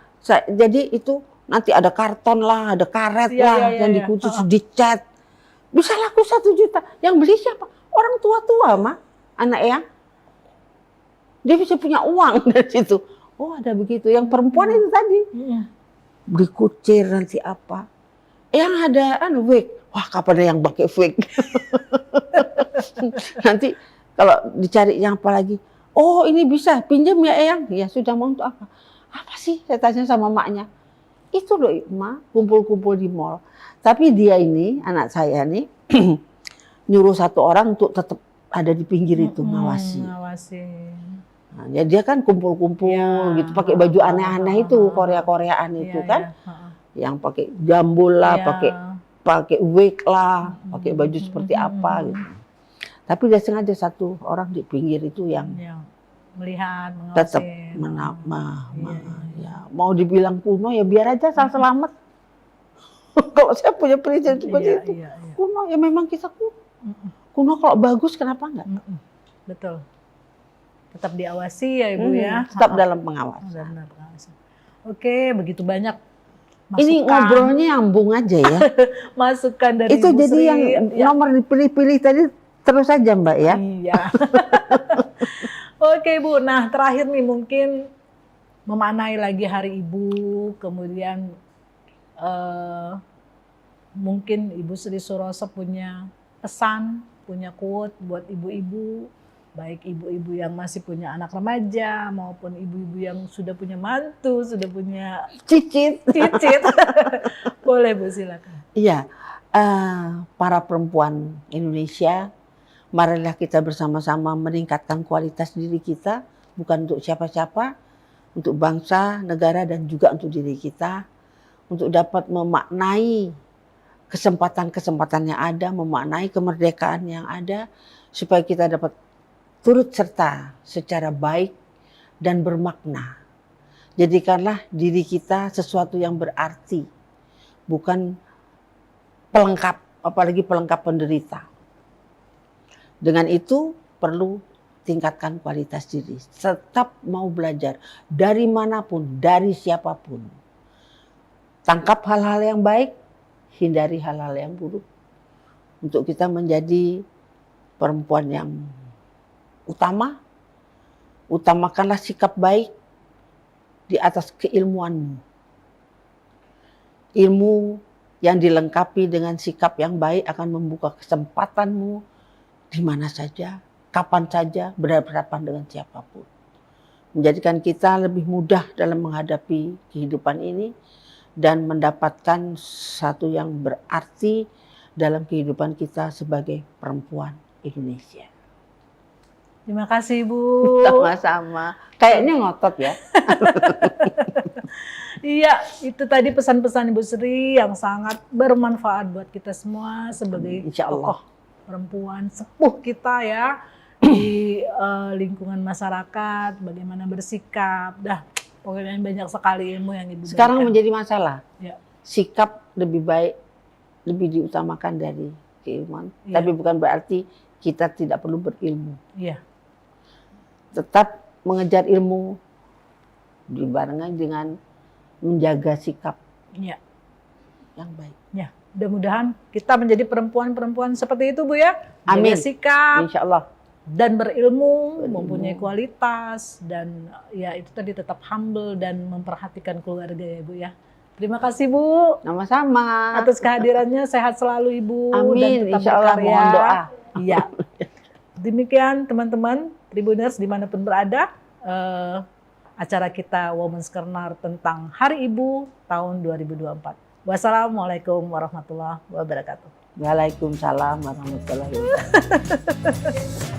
Jadi itu nanti ada karton lah, ada karet lah yang dikhusus dicat. Bisa laku 1 juta. Yang beli siapa? Orang tua-tua mah, anak yang dia bisa punya uang dari situ. Oh ada begitu. Yang perempuan itu tadi beli kucir nanti apa? Yang ada wig. wah kapan yang pakai fake. Nanti kalau dicari yang apa lagi, oh ini bisa pinjam ya Eyang, ya sudah mau untuk apa? Apa sih? Saya tanya sama maknya. Itu loh Ma, kumpul-kumpul di mall. Tapi dia ini, anak saya nih, nyuruh satu orang untuk tetap ada di pinggir itu ngawasi. Nah, ya dia kan kumpul-kumpul gitu, pakai baju aneh-aneh itu, Korea-Koreaan itu kan, yang pakai jambul lah, pakai wig lah, pakai baju seperti apa gitu. Tapi dia sengaja satu orang di pinggir itu yang melihat, mengawasi. Tetap ya, mau dibilang kuno ya biar aja asal selamat. Kalau saya punya prinsip seperti itu, kuno ya memang kita kuno. Kuno kalau bagus kenapa enggak? Betul. Tetap diawasi ya Ibu ya. Tetap dalam pengawasan. Oke, begitu banyak masukan. Ini ngobrolnya nyambung aja ya. Masukan dari itu Ibu jadi Sri, yang nomor dipilih-pilih tadi terus aja Mbak ya. Iya. Oke Bu, nah terakhir nih mungkin memaknai lagi Hari Ibu, kemudian mungkin Ibu Sri Suroso punya pesan, punya quote buat ibu-ibu, baik ibu-ibu yang masih punya anak remaja maupun ibu-ibu yang sudah punya mantu, sudah punya cicit. Boleh Bu, silakan. Iya, para perempuan Indonesia, marilah kita bersama-sama meningkatkan kualitas diri kita, bukan untuk siapa-siapa, untuk bangsa, negara, dan juga untuk diri kita, untuk dapat memaknai kesempatan-kesempatan yang ada, memaknai kemerdekaan yang ada, supaya kita dapat turut serta secara baik dan bermakna. Jadikanlah diri kita sesuatu yang berarti, bukan pelengkap, apalagi pelengkap penderita. Dengan itu perlu tingkatkan kualitas diri. Tetap mau belajar dari manapun, dari siapapun. Tangkap hal-hal yang baik, hindari hal-hal yang buruk. Untuk kita menjadi perempuan yang utama, utamakanlah sikap baik di atas keilmuanmu. Ilmu yang dilengkapi dengan sikap yang baik akan membuka kesempatanmu di mana saja, kapan saja, berhadapan dengan siapapun. Menjadikan kita lebih mudah dalam menghadapi kehidupan ini dan mendapatkan satu yang berarti dalam kehidupan kita sebagai perempuan Indonesia. Terima kasih Bu. Sama-sama. Kayaknya ngotot ya. Iya, itu tadi pesan-pesan Ibu Sri yang sangat bermanfaat buat kita semua sebagai tokoh perempuan sepuh kita ya di lingkungan masyarakat, bagaimana bersikap. Dah, pokoknya banyak sekali ilmu yang Ibu sekarang berikan. Menjadi masalah. Ya. Sikap lebih baik, lebih diutamakan dari keilmuan. Ya. Tapi bukan berarti kita tidak perlu berilmu. Iya. Tetap mengejar ilmu dibarengan dengan menjaga sikap yang baik. Ya, mudah-mudahan kita menjadi perempuan-perempuan seperti itu Bu ya. Amin. Jaga sikap. Insya Allah. Dan berilmu, mempunyai kualitas, dan ya itu tadi tetap humble dan memperhatikan keluarga ya Bu ya. Terima kasih Bu. Sama-sama. Atas kehadirannya, sehat selalu Ibu. Amin. Dan tetap Insya Allah berkarya. mohon doa. Iya. Demikian teman-teman Tribuners dimanapun berada, acara kita Women's Corner tentang Hari Ibu tahun 2024. Wassalamualaikum warahmatullahi wabarakatuh. Waalaikumsalam warahmatullahi wabarakatuh.